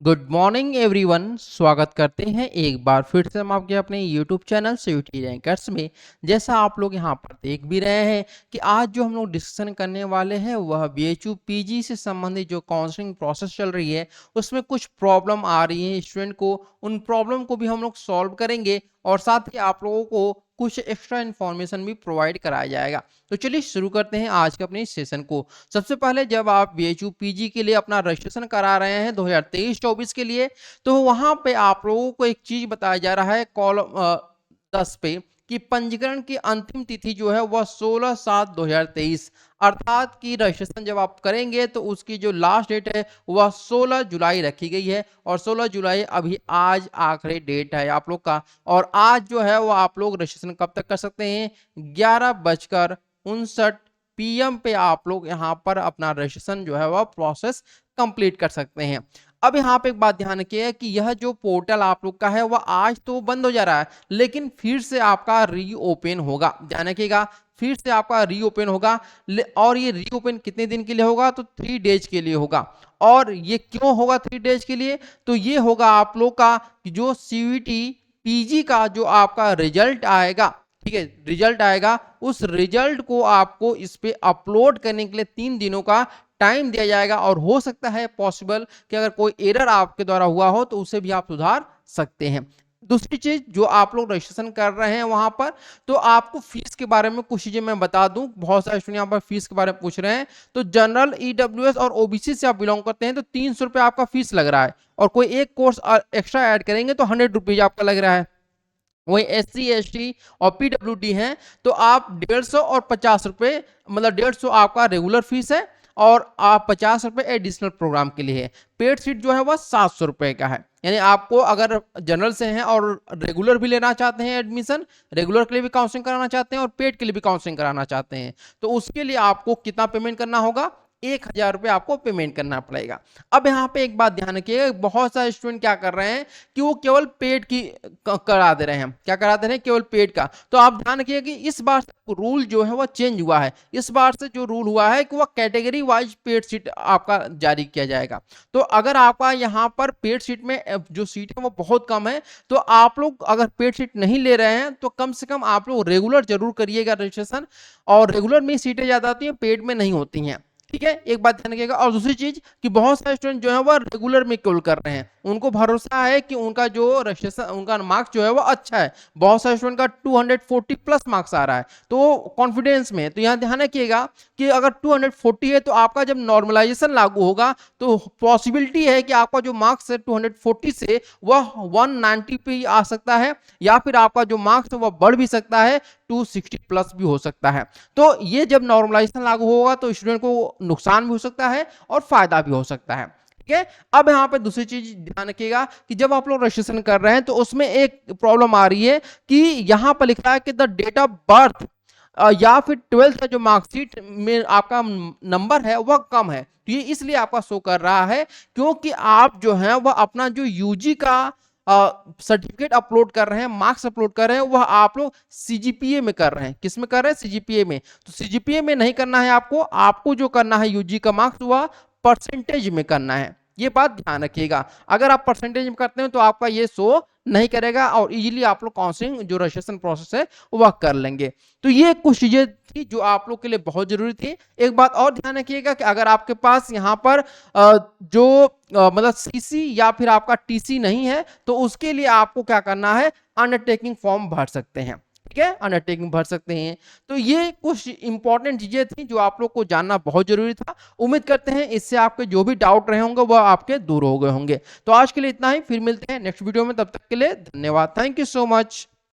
Good morning everyone. स्वागत करते हैं एक बार फिर से हम आपके अपने यूट्यूब चैनल सीयूटी रैंकर्स में। जैसा आप लोग यहां पर देख भी रहे हैं कि आज जो हम लोग डिस्कशन करने वाले हैं वह बीएचयू पीजी से संबंधित जो काउंसलिंग प्रोसेस चल रही है उसमें कुछ प्रॉब्लम आ रही है स्टूडेंट को। उन प्रॉब्लम को भी हम लोग सॉल्व करेंगे और साथ ही आप लोगों को कुछ एक्स्ट्रा इन्फॉर्मेशन भी प्रोवाइड कराया जाएगा। तो चलिए शुरू करते हैं आज के अपने सेशन को। सबसे पहले जब आप बीएचयू पीजी के लिए अपना रजिस्ट्रेशन करा रहे हैं 2023-24 के लिए, तो वहां पे आप लोगों को एक चीज बताया जा रहा है कॉलम 10 पे कि पंजीकरण की अंतिम तिथि जो है वह 16/7/2023 अर्थात कि रजिस्ट्रेशन जब आप करेंगे तो उसकी जो लास्ट डेट है वह 16 जुलाई रखी गई है और 16 जुलाई अभी आज आखिरी डेट है आप लोग का। और आज जो है वो आप लोग रजिस्ट्रेशन कब तक कर सकते हैं? 11:59 पीएम पे आप लोग यहाँ पर अपना रजिस्ट्रेशन जो है वह प्रोसेस कंप्लीट कर सकते हैं। अब यहाँ पे एक बात ध्यान रखिए कि यह जो पोर्टल आप लोग का है वह आज तो बंद हो जा रहा है लेकिन फिर से आपका रीओपन होगा। ध्यान रखिएगा, फिर से आपका रीओपन होगा और ये रीओपन कितने दिन के लिए होगा? तो 3 डेज के लिए होगा। और ये क्यों होगा 3 डेज के लिए? तो ये होगा आप लोग का जो सीयूईटी पीजी का जो आपका रिजल्ट आएगा, ठीक है, रिजल्ट आएगा, उस रिजल्ट को आपको इस पे अपलोड करने के लिए 3 दिनों का टाइम दिया जाएगा। और हो सकता है पॉसिबल कि अगर कोई एरर आपके द्वारा हुआ हो तो उसे भी आप सुधार सकते हैं। दूसरी चीज, जो आप लोग रजिस्ट्रेशन कर रहे हैं वहां पर, तो आपको फीस के बारे में कुछ चीजें मैं बता दूं। बहुत सारे स्टूडेंट यहाँ पर फीस के बारे में पूछ रहे हैं। तो जनरल, ईडब्ल्यूएस और ओबीसी से आप बिलोंग करते हैं तो 300 रुपये आपका फीस लग रहा है और कोई एक कोर्स एक्स्ट्रा ऐड करेंगे तो 100 रुपीज आपका लग रहा है। वही एससी एसटी और पीडब्ल्यूडी हैं तो आप 150 और 50 रुपए, मतलब 150 आपका रेगुलर फीस है और आप 50 रुपए एडिशनल प्रोग्राम के लिए है। पेड सीट जो है वह 700 रुपए का है। यानी आपको अगर जनरल से हैं और रेगुलर भी लेना चाहते हैं एडमिशन, रेगुलर के लिए भी काउंसलिंग कराना चाहते हैं और पेड के लिए भी काउंसलिंग कराना चाहते हैं, तो उसके लिए आपको कितना पेमेंट करना होगा? 1000 रुपये आपको पेमेंट करना पड़ेगा। अब यहाँ पे एक बात ध्यान रखिए, बहुत सारे स्टूडेंट क्या कर रहे हैं कि वो केवल पेड की करा दे रहे हैं। क्या करा दे रहे हैं? केवल पेड का। तो आप ध्यान रखिए कि इस बार रूल जो है वह चेंज हुआ है। इस बार से जो रूल हुआ है कि वह कैटेगरी वाइज पेड सीट आपका जारी किया जाएगा। तो अगर आपका यहाँ पर पेड सीट में जो सीट है वो बहुत कम है तो आप लोग अगर पेड सीट नहीं ले रहे हैं तो कम से कम आप लोग रेगुलर जरूर करिएगा रजिस्ट्रेशन। और रेगुलर में सीटें ज्यादा होती हैं, पेड में नहीं होती हैं। ठीक है, एक बात ध्यान रखिएगा। और दूसरी चीज कि बहुत सारे स्टूडेंट जो है वो रेगुलर में केवल कर रहे हैं, उनको भरोसा है कि उनका जो रजिस्ट्रेशन, उनका मार्क्स जो है वो अच्छा है। बहुत सारे स्टूडेंट का 240 प्लस मार्क्स आ रहा है तो कॉन्फिडेंस में। तो यहाँ ध्यान रखिएगा कि अगर 240 है तो आपका जब नॉर्मलाइजेशन लागू होगा तो पॉसिबिलिटी है कि आपका जो मार्क्स है 240 से वह 190 पे आ सकता है या फिर आपका जो मार्क्स है वह बढ़ भी सकता है, 260 प्लस भी हो सकता है। तो ये जब नॉर्मलाइजेशन लागू होगा तो स्टूडेंट को नुकसान भी हो सकता है और फायदा भी हो सकता है। ठीक है, अब यहाँ पे दूसरी चीज ध्यान रखिएगा कि जब आप लोग रजिस्ट्रेशन कर रहे हैं तो उसमें एक प्रॉब्लम आ रही है कि यहाँ पर लिखा है कि द डेट ऑफ बर्थ या फिर 12th का जो मार्कशीट में आपका नंबर है वह कम है। तो ये इसलिए आपका शो कर रहा है क्योंकि आप जो है वह अपना जो यूजी का सर्टिफिकेट अपलोड कर रहे हैं, मार्क्स अपलोड कर रहे हैं, वह आप लोग सीजीपीए में कर रहे हैं। किस में कर रहे हैं? सीजीपीए में। तो सीजीपीए में नहीं करना है आपको, आपको जो करना है यूजी का मार्क्स वह परसेंटेज में करना है। ये बात ध्यान रखिएगा। अगर आप परसेंटेज में करते हैं तो आपका ये शो नहीं करेगा और इजीली आप लोग काउंसलिंग जो रजिस्ट्रेशन प्रोसेस है वह कर लेंगे। तो ये कुछ चीजें थी जो आप लोग के लिए बहुत जरूरी थी। एक बात और ध्यान रखिएगा कि अगर आपके पास यहाँ पर जो मतलब सीसी या फिर आपका टीसी नहीं है तो उसके लिए आपको क्या करना है? अंडरटेकिंग फॉर्म भर सकते हैं। ठीक है, अंडरटेकिंग भर सकते हैं। तो ये कुछ इंपॉर्टेंट चीजें थी जो आप लोग को जानना बहुत जरूरी था। उम्मीद करते हैं इससे आपके जो भी डाउट रहे होंगे वह आपके दूर हो गए होंगे। तो आज के लिए इतना ही, फिर मिलते हैं नेक्स्ट वीडियो में। तब तक के लिए धन्यवाद। Thank you so much.